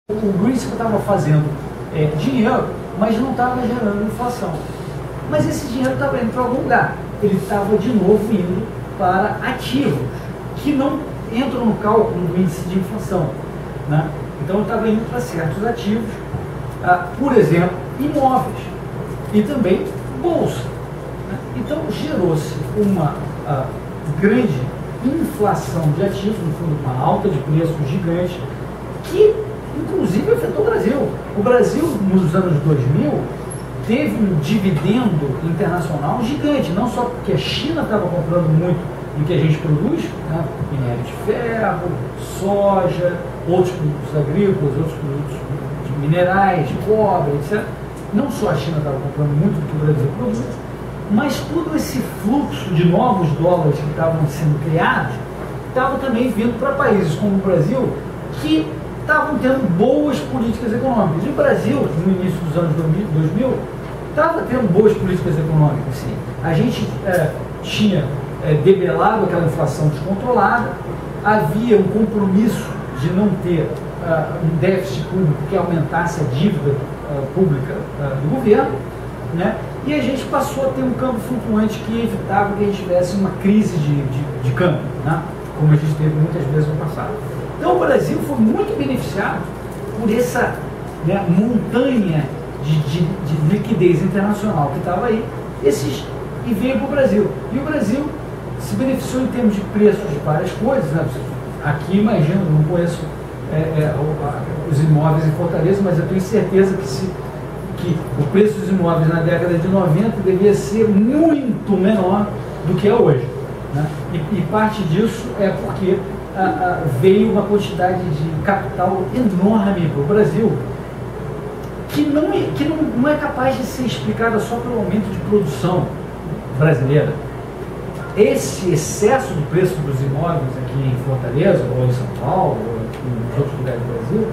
O Greenspan estava fazendo dinheiro, mas não estava gerando inflação. Mas esse dinheiro estava indo para algum lugar. Ele estava de novo indo para ativos, que não entram no cálculo do índice de inflação, né? Então ele estava indo para certos ativos, por exemplo, imóveis e também bolsa, né? Então gerou-se uma grande inflação de ativos, no fundo uma alta de preços gigante, que inclusive afetou o Brasil. O Brasil, nos anos 2000, teve um dividendo internacional gigante, não só porque a China estava comprando muito do que a gente produz, né? Minério de ferro, soja, outros produtos agrícolas, outros produtos de minerais, de cobre, etc. Não só a China estava comprando muito do que o Brasil produz, mas todo esse fluxo de novos dólares que estavam sendo criados estava também vindo para países como o Brasil, que estavam tendo boas políticas econômicas. E o Brasil, no início dos anos 2000, estava tendo boas políticas econômicas, sim. A gente tinha debelado aquela inflação descontrolada, havia um compromisso de não ter um déficit público que aumentasse a dívida pública do governo, né? E a gente passou a ter um câmbio flutuante que evitava que a gente tivesse uma crise de câmbio, né? Como a gente teve muitas vezes no passado. Então o Brasil foi muito beneficiado por essa, né, montanha de liquidez internacional que estava aí, e veio para o Brasil. E o Brasil se beneficiou em termos de preços de várias coisas, né? Aqui, imagino, não conheço os imóveis em Fortaleza, mas eu tenho certeza que o preço dos imóveis na década de 90 devia ser muito menor do que é hoje, né? E parte disso é porque veio uma quantidade de capital enorme para o Brasil, que não é capaz de ser explicada só pelo aumento de produção brasileira. Esse excesso do preço dos imóveis aqui em Fortaleza, ou em São Paulo, ou em outros lugares do Brasil,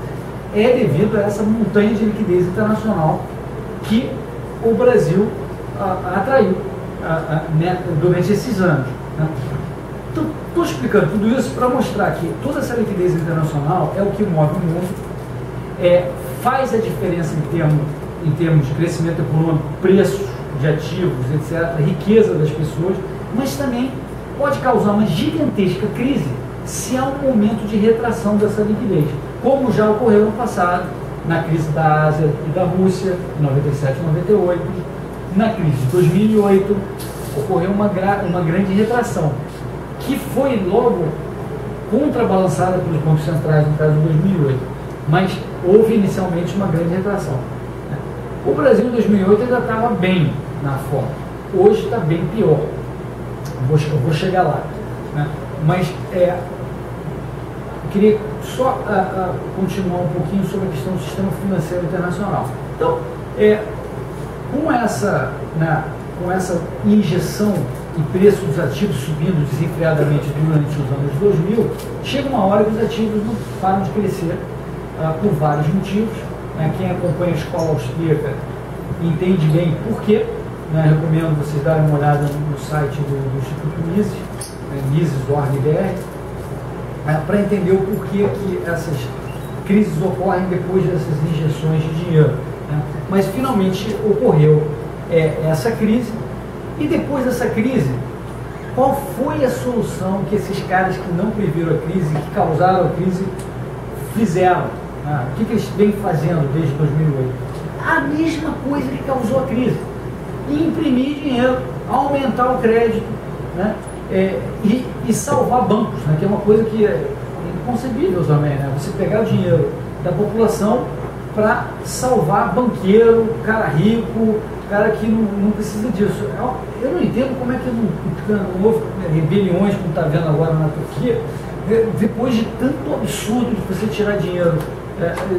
é devido a essa montanha de liquidez internacional que o Brasil atraiu né, durante esses anos, né? Então, estou explicando tudo isso para mostrar que toda essa liquidez internacional é o que move o mundo, faz a diferença em termos de crescimento econômico, preços de ativos, etc., riqueza das pessoas, mas também pode causar uma gigantesca crise se há um momento de retração dessa liquidez, como já ocorreu no passado, na crise da Ásia e da Rússia, em 97 e 98, na crise de 2008, ocorreu uma grande retração, que foi logo contrabalançada pelos bancos centrais no caso de 2008, mas houve inicialmente uma grande retração. O Brasil em 2008 ainda estava bem na forma, hoje está bem pior. Eu vou chegar lá, né? Mas eu queria só continuar um pouquinho sobre a questão do sistema financeiro internacional. Então, com essa injeção e preço dos ativos subindo desenfreadamente durante os anos 2000, chega uma hora que os ativos não param de crescer por vários motivos, né? Quem acompanha a escola austríaca entende bem por quê. Recomendo vocês darem uma olhada no site do Instituto Mises, Mises.org.br, para entender o porquê que essas crises ocorrem depois dessas injeções de dinheiro, né? Mas finalmente ocorreu essa crise, e depois dessa crise, qual foi a solução que esses caras que não previram a crise, que causaram a crise, fizeram? O que eles vêm fazendo desde 2008? A mesma coisa que causou a crise: imprimir dinheiro, aumentar o crédito, né? E salvar bancos, né? Que é uma coisa que é inconcebível também, né? Você pegar o dinheiro da população para salvar banqueiro, cara rico, cara que não precisa disso. Eu não entendo como é que não houve rebeliões, como está vendo agora na Turquia, depois de tanto absurdo de você tirar dinheiro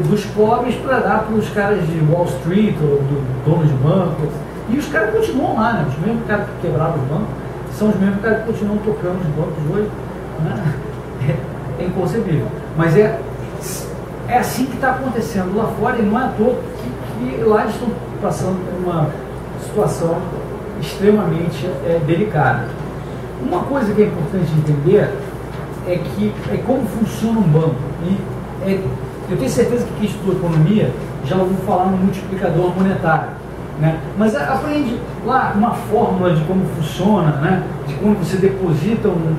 dos pobres para dar para os caras de Wall Street ou do dono de banco. E os caras continuam lá, né? Os mesmos caras que quebraram os bancos são os mesmos caras que continuam tocando os bancos hoje, né? É inconcebível. Mas é assim que está acontecendo lá fora, e não é à toa que lá eles estão passando por uma situação extremamente delicada. Uma coisa que é importante entender é como funciona um banco. E Eu tenho certeza que quem estudou economia já ouviu falar no multiplicador monetário, né? Mas aprende lá uma fórmula de como funciona, né? De quando você deposita um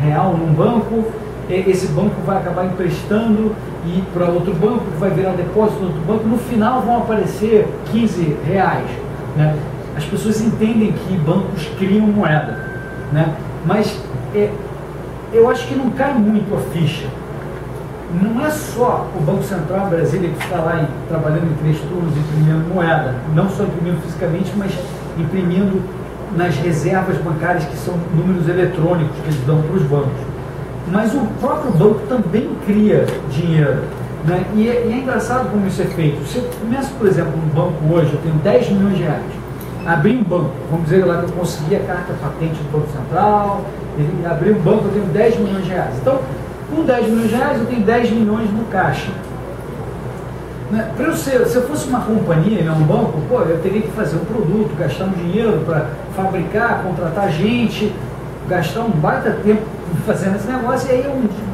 real num banco, esse banco vai acabar emprestando e para outro banco, que vai virar depósito no outro banco, no final vão aparecer 15 reais, né? As pessoas entendem que bancos criam moeda, né? Mas eu acho que não cai muito a ficha. Não é só o Banco Central Brasília que está lá trabalhando em 3 turnos, imprimindo moeda, não só imprimindo fisicamente, mas imprimindo nas reservas bancárias, que são números eletrônicos que eles dão para os bancos. Mas o próprio banco também cria dinheiro, né? E é engraçado como isso é feito. Se eu começo, por exemplo, no banco hoje, eu tenho 10 milhões de reais, abri um banco, vamos dizer lá que eu consegui a carta patente do Banco Central, abri um banco, eu tenho 10 milhões de reais. Então, com 10 milhões de reais, eu tenho 10 milhões no caixa. Se eu fosse uma companhia, não um banco, eu teria que fazer um produto, gastar um dinheiro para fabricar, contratar gente, gastar um baita tempo fazendo esse negócio, e aí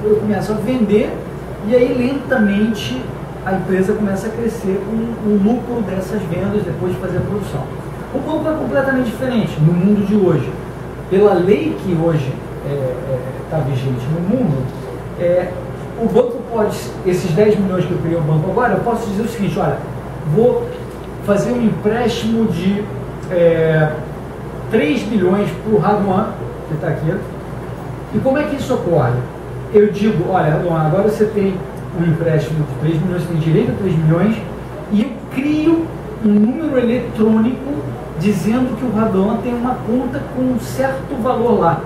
eu começo a vender, e aí lentamente a empresa começa a crescer com o lucro dessas vendas depois de fazer a produção. O banco é completamente diferente no mundo de hoje. Pela lei que hoje está vigente no mundo, o banco pode, esses 10 milhões que eu criei o banco agora, eu posso dizer o seguinte: olha, vou fazer um empréstimo de 3 milhões para o Raduan, que está aqui. E como é que isso ocorre? Eu digo, olha, Raduan, agora você tem um empréstimo de 3 milhões, você tem direito a 3 milhões, e eu crio um número eletrônico dizendo que o Raduan tem uma conta com um certo valor lá.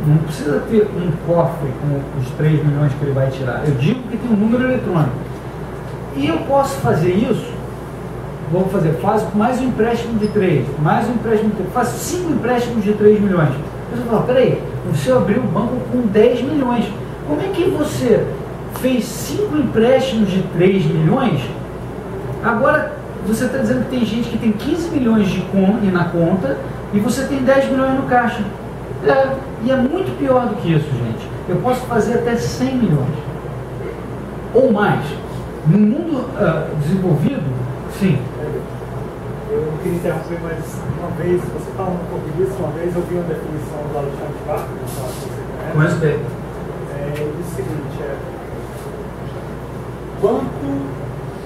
Não precisa ter um cofre com os 3 milhões que ele vai tirar. Eu digo que tem um número eletrônico. E eu posso fazer isso, faço mais um empréstimo de 3, mais um empréstimo de 3, faço 5 empréstimos de 3 milhões. Você fala, peraí, você abriu o banco com 10 milhões. Como é que você fez 5 empréstimos de 3 milhões? Agora você está dizendo que tem gente que tem 15 milhões na conta e você tem 10 milhões no caixa. E é muito pior do que isso, gente. Eu posso fazer até 100 milhões ou mais. No mundo desenvolvido, sim. Eu não queria interromper, mas uma vez, você falando um pouco disso, uma vez eu vi uma definição do Alexandre Barco, não sei se você conhece. Conheço bem. Ele diz o seguinte: banco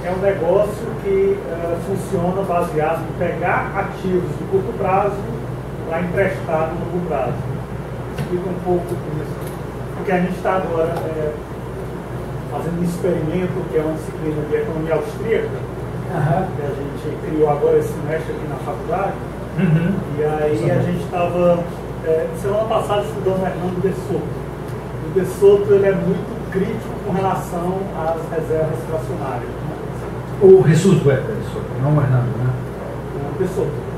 é um negócio que funciona baseado em pegar ativos de curto prazo para emprestar no longo prazo. Explica um pouco disso. Porque a gente está agora fazendo um experimento, que é uma disciplina de economia austríaca, que a gente criou agora esse semestre aqui na faculdade. E aí a gente estava, semana passada, estudando o Hernando de Soto. O de Soto, ele é muito crítico com relação às reservas fracionárias. O Jesus Huerta de Soto, não o Hernando, né? O de Soto.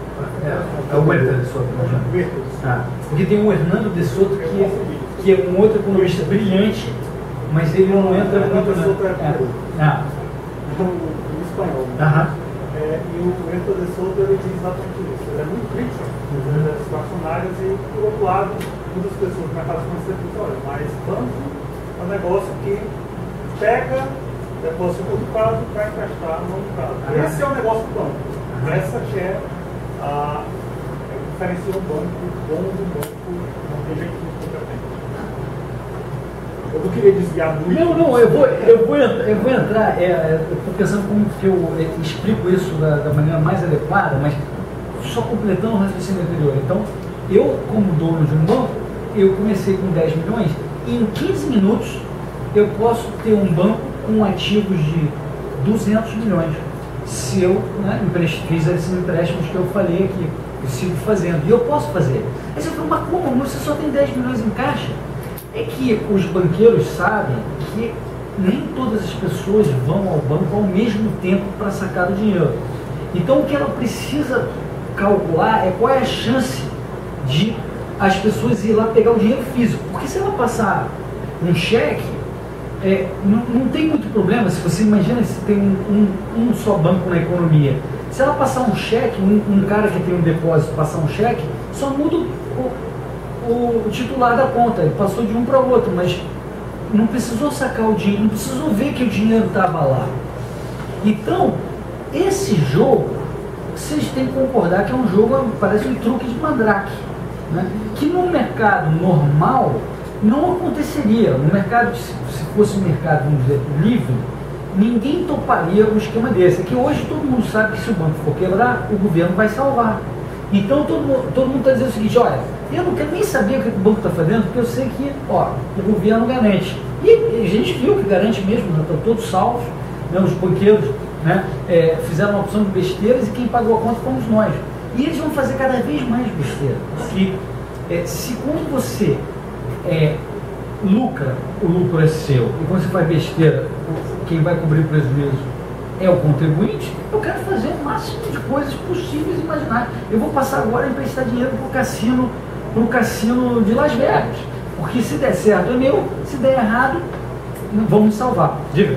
É o Huerta de Soto, não. Porque tem o Hernando de Soto, que é um outro economista brilhante, mas ele não entra muito na... espanhol. E o Hernando de Soto, ele diz exatamente isso. Ele é muito crítico das reservas fracionárias e, por outro lado, muitas pessoas no mercado financeiro dizem, olha, mas banco é um negócio que pega depósito de curto prazo para emprestar no longo prazo. Esse é o negócio do banco. Essa que é a diferencia um banco bom do banco não tem jeito muito competente. Eu não queria desviar muito. Não, eu vou entrar, eu estou pensando como que eu explico isso da maneira mais adequada, mas só completando o raciocínio anterior. Então, eu, como dono de um banco, eu comecei com 10 milhões e em 15 minutos eu posso ter um banco com ativos de 200 milhões. Se eu fiz esses empréstimos que eu falei aqui, eu sigo fazendo. E eu posso fazer. Aí você fala, mas como? Você só tem 10 milhões em caixa? É que os banqueiros sabem que nem todas as pessoas vão ao banco ao mesmo tempo para sacar o dinheiro. Então o que ela precisa calcular é qual é a chance de as pessoas ir lá pegar o dinheiro físico. Porque se ela passar um cheque, não tem muito problema. Se você imagina se tem um só banco na economia, se ela passar um cheque, um cara que tem um depósito passar um cheque, só muda o titular da conta, ele passou de um para o outro, mas não precisou sacar o dinheiro, não precisou ver que o dinheiro estava lá. Então, esse jogo, vocês têm que concordar que é um jogo, parece um truque de mandrake, né? Que no mercado normal não aconteceria. No mercado, se fosse um mercado, vamos dizer, livre, ninguém toparia um esquema desse. É que hoje todo mundo sabe que se o banco for quebrar, o governo vai salvar. Então todo mundo está dizendo o seguinte: olha, eu não quero nem saber o que o banco está fazendo, porque eu sei que o governo garante. E a gente viu que garante mesmo, né? Estão todos salvos, né? Os banqueiros, né? Fizeram uma opção de besteiras e quem pagou a conta fomos nós. E eles vão fazer cada vez mais besteira. Porque se quando você lucra, o lucro é seu, e quando você faz besteira, quem vai cobrir o prejuízo é o contribuinte, eu quero fazer o máximo de coisas possíveis e imaginárias. Eu vou passar agora a emprestar dinheiro para o cassino de Las Vegas, porque se der certo é meu, se der errado, vamos me salvar. Diga.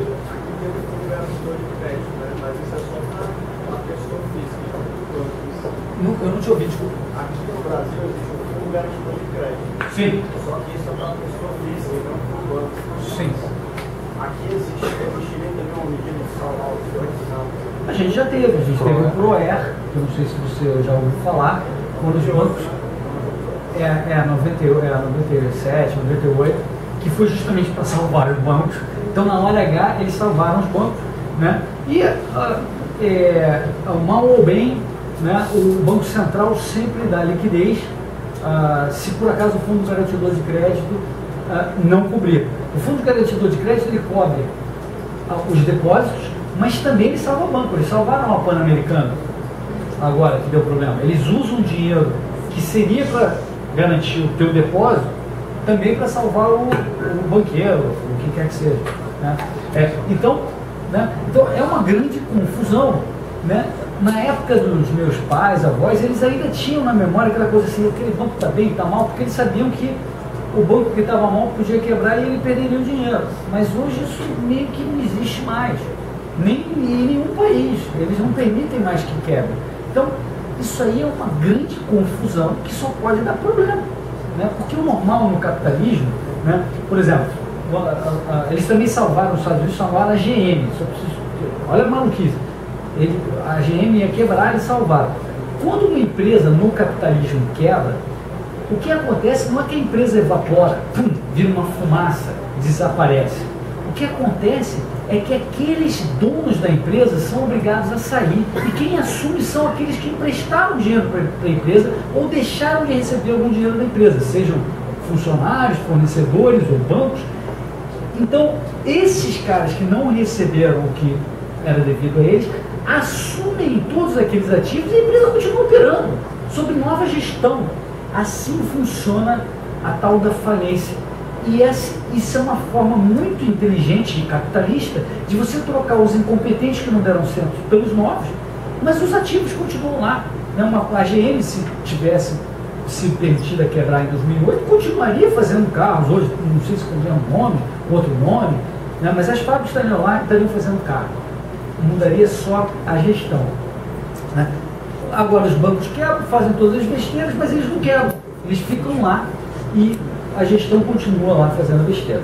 Eu não te ouvi, desculpa. Aqui no Brasil existe um fundo garantidor de crédito. Sim. Só que isso é para a pessoa física e não para o banco. Sim. Aqui existiria também uma medida de salvar os bancos. A gente já teve, o ProER, que eu não sei se você já ouviu falar, quando os bancos, 97, 98, que foi justamente para salvar os bancos. Então na hora H eles salvaram os bancos, né? E mal ou bem, né, o Banco Central sempre dá liquidez se por acaso o Fundo Garantidor de Crédito não cobrir. O Fundo Garantidor de Crédito ele cobre os depósitos, mas também ele salva o banco. Eles salvaram a Pan-Americana agora que deu problema. Eles usam dinheiro que seria para garantir o teu depósito também para salvar o banqueiro, o que quer que seja, né? Então é uma grande confusão, né? Na época dos meus pais, avós, eles ainda tinham na memória aquela coisa assim: aquele banco está bem, está mal, porque eles sabiam que o banco que estava mal podia quebrar e ele perderia o dinheiro. Mas hoje isso meio que não existe mais, nem em nenhum país. Eles não permitem mais que quebre. Então isso aí é uma grande confusão que só pode dar problema, né? Porque o normal no capitalismo, né? Por exemplo, eles também salvaram, os Estados Unidos salvaram a GM. Olha a maluquice. A GM ia quebrar e salvar. Quando uma empresa no capitalismo quebra, o que acontece não é que a empresa evapora, vira uma fumaça, desaparece. O que acontece é que aqueles donos da empresa são obrigados a sair, e quem assume são aqueles que emprestaram dinheiro para a empresa ou deixaram de receber algum dinheiro da empresa, sejam funcionários, fornecedores ou bancos. Então, esses caras que não receberam o que era devido a eles, assumem todos aqueles ativos e a empresa continua operando sob nova gestão. Assim funciona a tal da falência. E isso é uma forma muito inteligente e capitalista de você trocar os incompetentes que não deram certo pelos novos, mas os ativos continuam lá. A GM, se tivesse se permitido a quebrar em 2008, continuaria fazendo carros. Hoje, não sei se podia um nome, outro nome, né? Mas as fábricas estariam lá e estariam fazendo carro. Mudaria só a gestão, né? Agora os bancos quebram, fazem todas as besteiras, mas eles não quebram, eles ficam lá e a gestão continua lá fazendo besteira.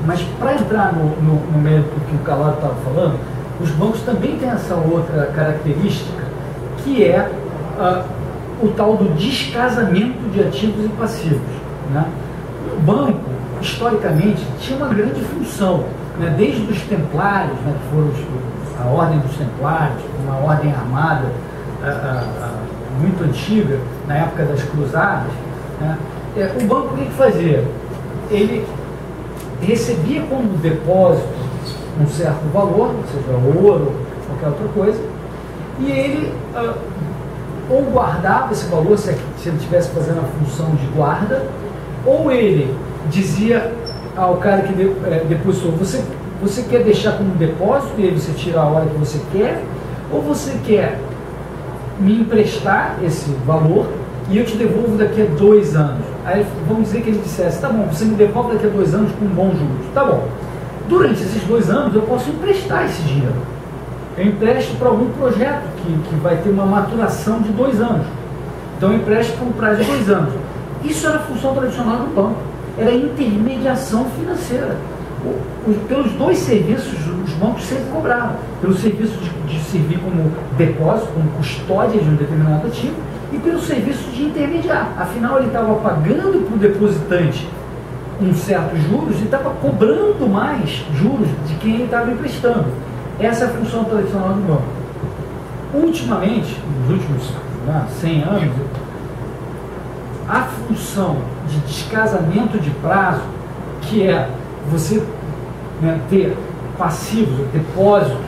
Mas para entrar no meio do que o Calado estava falando, os bancos também têm essa outra característica, que é o tal do descasamento de ativos e passivos, né? O banco, historicamente, tinha uma grande função, né? Desde os templários, né, que foram a ordem dos templários, uma ordem armada muito antiga, na época das cruzadas, né? O banco o que fazia? Ele recebia como depósito um certo valor, seja ouro, qualquer outra coisa, e ele ou guardava esse valor, se ele estivesse fazendo a função de guarda, ou ele dizia ao cara que depositou: você quer deixar como depósito e aí você tira a hora que você quer, ou você quer me emprestar esse valor e eu te devolvo daqui a 2 anos. Aí vamos dizer que ele dissesse: tá bom, você me devolve daqui a 2 anos com bons juros. Tá bom, durante esses 2 anos eu posso emprestar esse dinheiro. Eu empresto para algum projeto que vai ter uma maturação de 2 anos. Então eu empresto por um prazo de 2 anos. Isso era a função tradicional do banco. era a intermediação financeira. Pelos dois serviços, os bancos sempre cobravam. Pelo serviço de servir como depósito, como custódia de um determinado ativo, e pelo serviço de intermediar. Afinal, ele estava pagando para o depositante um certo juros e estava cobrando mais juros de quem ele estava emprestando. Essa é a função tradicional do banco. Ultimamente, nos últimos 100 anos, a função de descasamento de prazo, que é você, né, ter passivos, depósitos,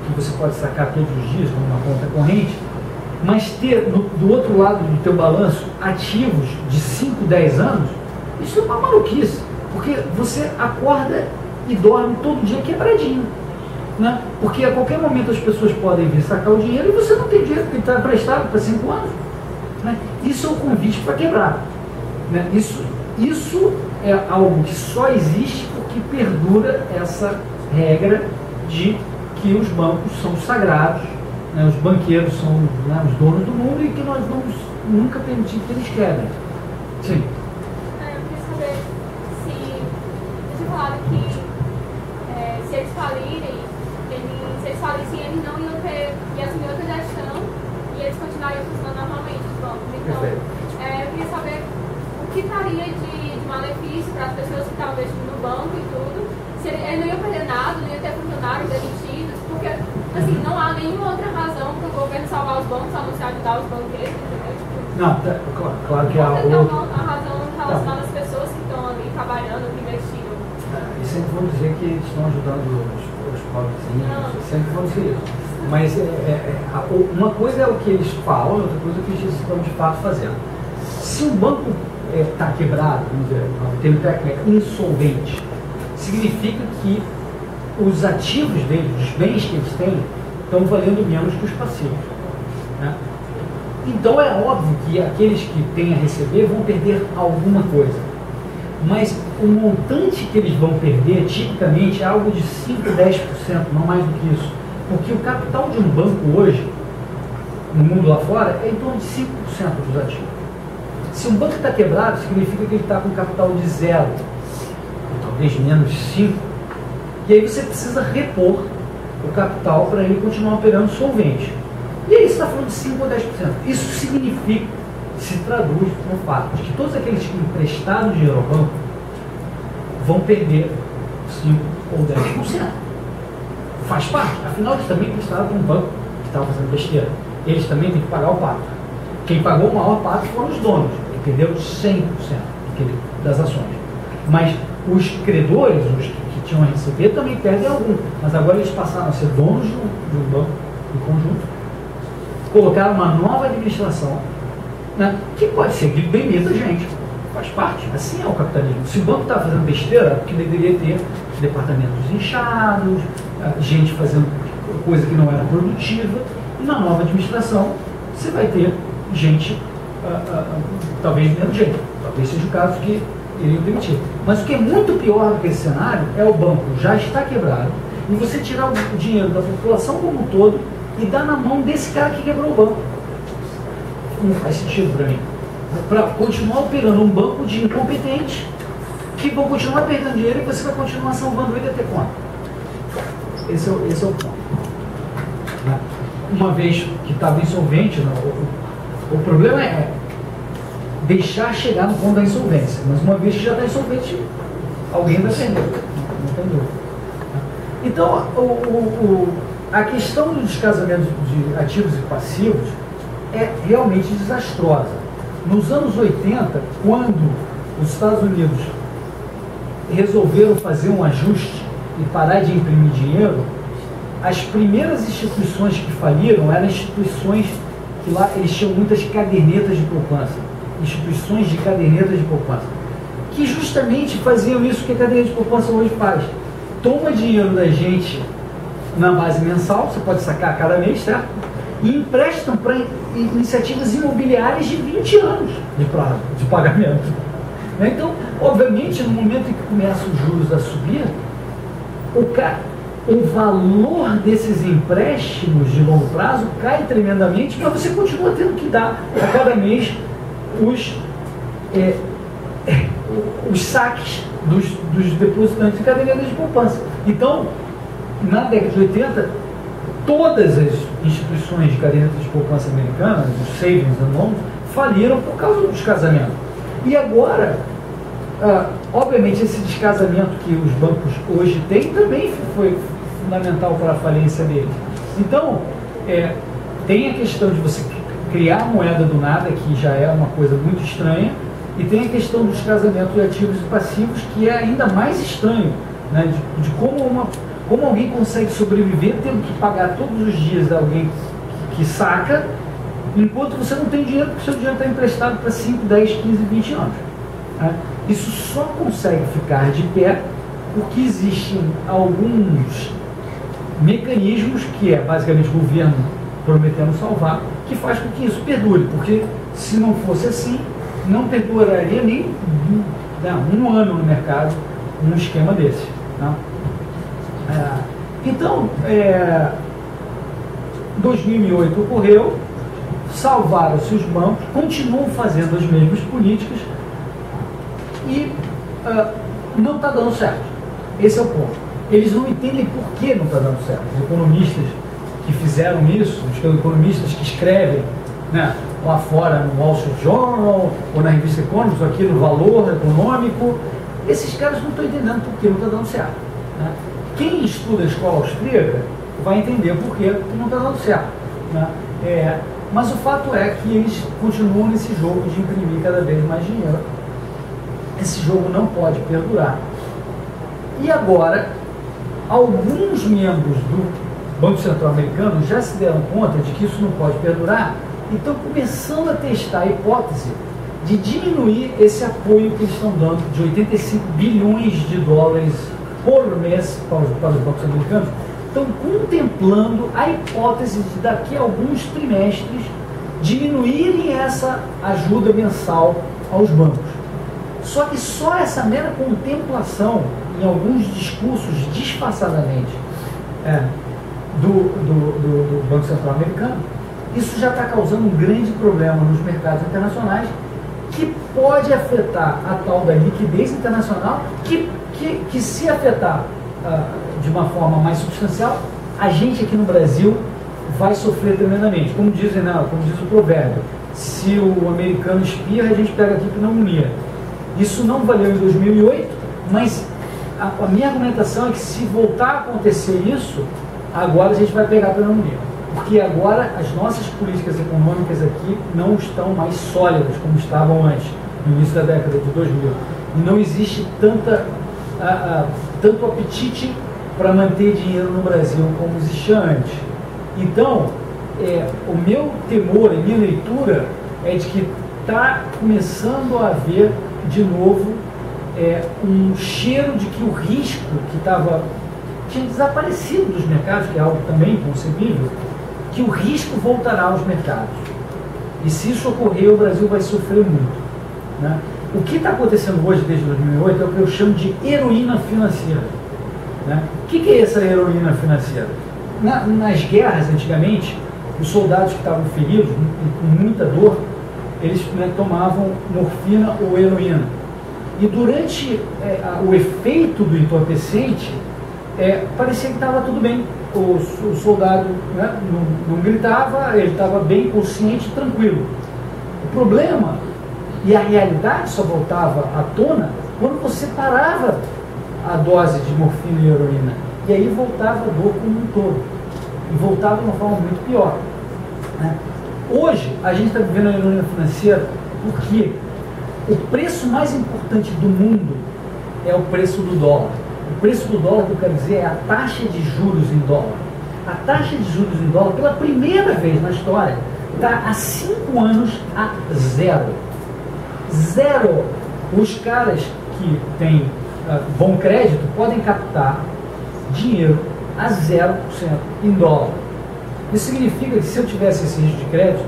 que você pode sacar todos os dias como uma conta corrente, mas ter do outro lado do teu balanço ativos de 5, 10 anos, isso é uma maluquice, porque você acorda e dorme todo dia quebradinho, né? Porque a qualquer momento as pessoas podem vir sacar o dinheiro e você não tem dinheiro porque está emprestado para 5 anos, né? Isso é um convite para quebrar, né? Isso é algo que só existe porque perdura essa regra de que os bancos são sagrados, né? Os banqueiros são, né, os donos do mundo e que nós vamos nunca permitir que eles quebrem. Sim. Eu queria saber se você falado que se eles falirem, eles não iam assumir outra gestão e eles continuariam funcionando normalmente os bancos. Então, eu queria saber o que faria de malefício para as pessoas que estavam investindo no banco e tudo, se eles não iam perder nada, não iam ter funcionários demitidos, porque assim, não há nenhuma outra razão para o governo salvar os bancos, a não ser ajudar os banqueiros, entendeu? Não, claro que há a razão relacionada às pessoas que estão ali trabalhando, que investiram. E sempre vão dizer que eles estão ajudando os pobrezinhos, sempre vão dizer isso. Mas uma coisa é o que eles falam, outra coisa é o que eles estão de fato fazendo. Se o banco está quebrado, vamos dizer, o termo técnico é insolvente, significa que os ativos deles, os bens que eles têm, estão valendo menos que os passivos, né? Então é óbvio que aqueles que têm a receber vão perder alguma coisa, mas o montante que eles vão perder tipicamente é algo de 5, 10%, não mais do que isso, porque o capital de um banco hoje, no mundo lá fora, é em torno de 5% dos ativos. Se um banco está quebrado, significa que ele está com capital de 0, ou talvez menos de 5, e aí você precisa repor o capital para ele continuar operando solvente. E aí você está falando de 5 ou 10%. Isso significa, se traduz no fato de que todos aqueles que emprestaram dinheiro ao banco vão perder 5 ou 10%. Faz parte. Afinal, eles também emprestaram para um banco que estava fazendo besteira. Eles também têm que pagar o pato. Quem pagou o maior pato foram os donos, que perderam 100% das ações. Mas os credores, os que tinham a receber, também perdem algum. Mas agora eles passaram a ser donos do banco em conjunto. Colocaram uma nova administração, né, que pode seguir bem muita gente. Faz parte. Assim é o capitalismo. Se o banco está fazendo besteira, é porque deveria ter departamentos inchados, gente fazendo coisa que não era produtiva. E na nova administração, você vai ter gente, talvez menos gente. Talvez seja o caso que iriam demitir. Mas o que é muito pior do que esse cenário é o banco já está quebrado e você tirar o dinheiro da população como um todo e dar na mão desse cara que quebrou o banco. Não faz sentido para mim. Para continuar operando um banco de incompetentes que vão continuar perdendo dinheiro e você vai continuar salvando ele até quando? Esse é o ponto. Uma vez que estava insolvente, o problema é deixar chegar no ponto da insolvência. Mas uma vez que já está insolvente, alguém vai perder. Não tem dúvida. Então, a questão do descasamento de ativos e passivos é realmente desastrosa. Nos anos 80, quando os Estados Unidos resolveram fazer um ajuste e parar de imprimir dinheiro, as primeiras instituições que faliram eram instituições que lá eles tinham muitas cadernetas de poupança, instituições de cadernetas de poupança, que justamente faziam isso que a caderneta de poupança hoje faz. Toma dinheiro da gente na base mensal, você pode sacar a cada mês, certo? E emprestam para iniciativas imobiliárias de 20 anos de prazo, de pagamento. Então, obviamente, no momento em que começam os juros a subir, o valor desses empréstimos de longo prazo cai tremendamente, mas você continua tendo que dar a cada mês os saques dos depositantes em cadernetas de poupança. Então, na década de 80, todas as instituições de cadernetas de poupança americanas, os savings and loans, faliram por causa do descasamento. E agora, obviamente, esse descasamento que os bancos hoje têm também foi fundamental para a falência deles. Então, tem a questão de você criar a moeda do nada, que já é uma coisa muito estranha, e tem a questão do descasamento de ativos e passivos, que é ainda mais estranho, né? de como alguém consegue sobreviver tendo que pagar todos os dias alguém que saca, enquanto você não tem dinheiro, porque o seu dinheiro está emprestado para 5, 10, 15, 20 anos. Né? Isso só consegue ficar de pé porque existem alguns mecanismos, que é basicamente o governo prometendo salvar, que faz com que isso perdure, porque se não fosse assim, não perduraria nem um ano no mercado um esquema desse. Tá? Então, 2008 ocorreu, salvaram-se os bancos, continuam fazendo as mesmas políticas e não está dando certo. Esse é o ponto. Eles não entendem por que não está dando certo. Os economistas que fizeram isso, os economistas que escrevem, né, lá fora no Wall Street Journal, ou na revista Economist, ou aqui no Valor Econômico, esses caras não estão entendendo por que não está dando certo. Né? Quem estuda a escola austríaca vai entender por que não está dando certo. Né? Mas o fato é que eles continuam nesse jogo de imprimir cada vez mais dinheiro. Esse jogo não pode perdurar. E agora, alguns membros do Banco Central americano já se deram conta de que isso não pode perdurar e estão começando a testar a hipótese de diminuir esse apoio que eles estão dando de 85 bilhões de dólares por mês para os bancos americanos. Estão contemplando a hipótese de daqui a alguns trimestres diminuírem essa ajuda mensal aos bancos. Só que só essa mera contemplação, em alguns discursos disfarçadamente do Banco Central americano, isso já está causando um grande problema nos mercados internacionais, que pode afetar a tal da liquidez internacional, que se afetar de uma forma mais substancial, a gente aqui no Brasil vai sofrer tremendamente. Como diz o provérbio, se o americano espirra, a gente pega aqui pneumonia. Isso não valeu em 2008, mas a minha argumentação é que se voltar a acontecer isso, agora a gente vai pegar pneumonia. Porque agora as nossas políticas econômicas aqui não estão mais sólidas como estavam antes, no início da década de 2000. Não existe tanto apetite para manter dinheiro no Brasil como existia antes. Então, o meu temor e minha leitura é de que está começando a haver de novo um cheiro de que o risco que tinha desaparecido dos mercados, que é algo também concebível, que o risco voltará aos mercados. E se isso ocorrer, o Brasil vai sofrer muito. Né? O que está acontecendo hoje, desde 2008, é o que eu chamo de heroína financeira. Né? O que é essa heroína financeira? Nas guerras, antigamente, os soldados que estavam feridos, com muita dor, eles tomavam morfina ou heroína. E durante o efeito do entorpecente, parecia que estava tudo bem. O soldado não gritava, ele estava bem consciente e tranquilo. O problema e a realidade só voltava à tona quando você parava a dose de morfina e heroína. E aí voltava a dor como um todo. E voltava de uma forma muito pior. Né? Hoje, a gente está vivendo a heroína financeira porque o preço mais importante do mundo é o preço do dólar. O preço do dólar, que eu quero dizer, é a taxa de juros em dólar. A taxa de juros em dólar, pela primeira vez na história, está há 5 anos a zero. Zero. Os caras que têm bom crédito podem captar dinheiro a 0% em dólar. Isso significa que se eu tivesse esse risco de crédito,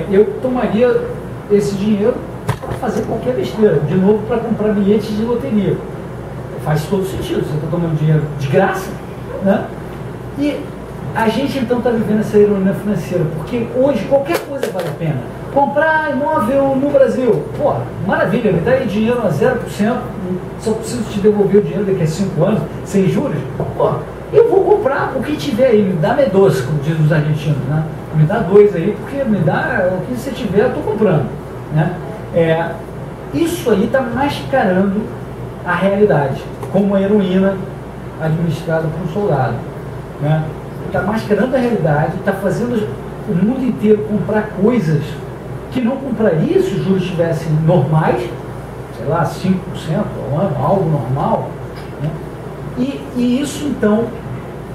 eu tomaria esse dinheiro para fazer qualquer besteira, de novo para comprar bilhetes de loteria. Faz todo sentido, você está tomando dinheiro de graça, né? E a gente então está vivendo essa heroína financeira, porque hoje qualquer coisa vale a pena. comprar imóvel no Brasil. Pô, maravilha, me dá aí dinheiro a 0%, só preciso te devolver o dinheiro daqui a 5 anos, sem juros. Pô, eu vou comprar o que tiver aí, me dá-me doce, como dizem os argentinos, né? Me dá 2 aí, porque me dá o que você tiver, eu estou comprando. Né? Isso aí está mascarando a realidade, como a heroína administrada por um soldado. Né? Está mascarando a realidade, está fazendo o mundo inteiro comprar coisas que não compraria se os juros estivessem normais, sei lá, 5% ao ano, algo normal. Né? E isso, então,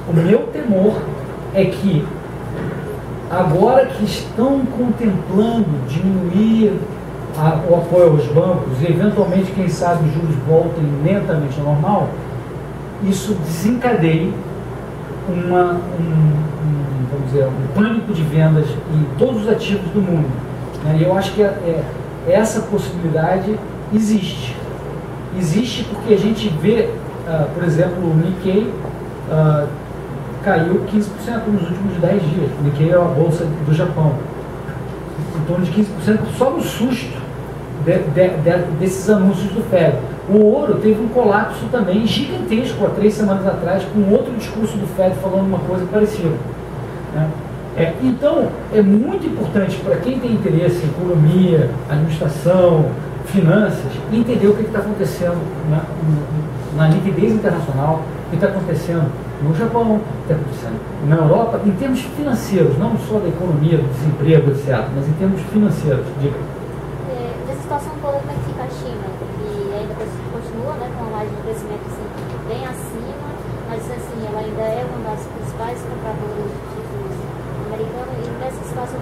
o meu temor é que agora que estão contemplando diminuir o apoio aos bancos e eventualmente, quem sabe, os juros voltem lentamente ao normal, isso desencadeie vamos dizer, um pânico de vendas em todos os ativos do mundo. Né? E eu acho que essa possibilidade existe. Existe porque a gente vê, por exemplo, o Nikkei caiu 15% nos últimos 10 dias. O Nikkei é a bolsa do Japão. Em torno de 15% só no susto desses anúncios do Fed. O ouro teve um colapso também gigantesco há 3 semanas atrás, com outro discurso do Fed falando uma coisa parecida. Né? Então, é muito importante para quem tem interesse em economia, administração, finanças, entender o que está acontecendo na liquidez internacional, o que está acontecendo no Japão, o que está acontecendo na Europa, em termos financeiros, não só da economia, do desemprego, etc., mas em termos financeiros. Diga. Nessa situação toda, como é que fica a China? Que ainda continua, né, com uma margem de crescimento assim, bem acima, mas assim, ela ainda é uma das principais compradoras de títulos americanos, e nessa situação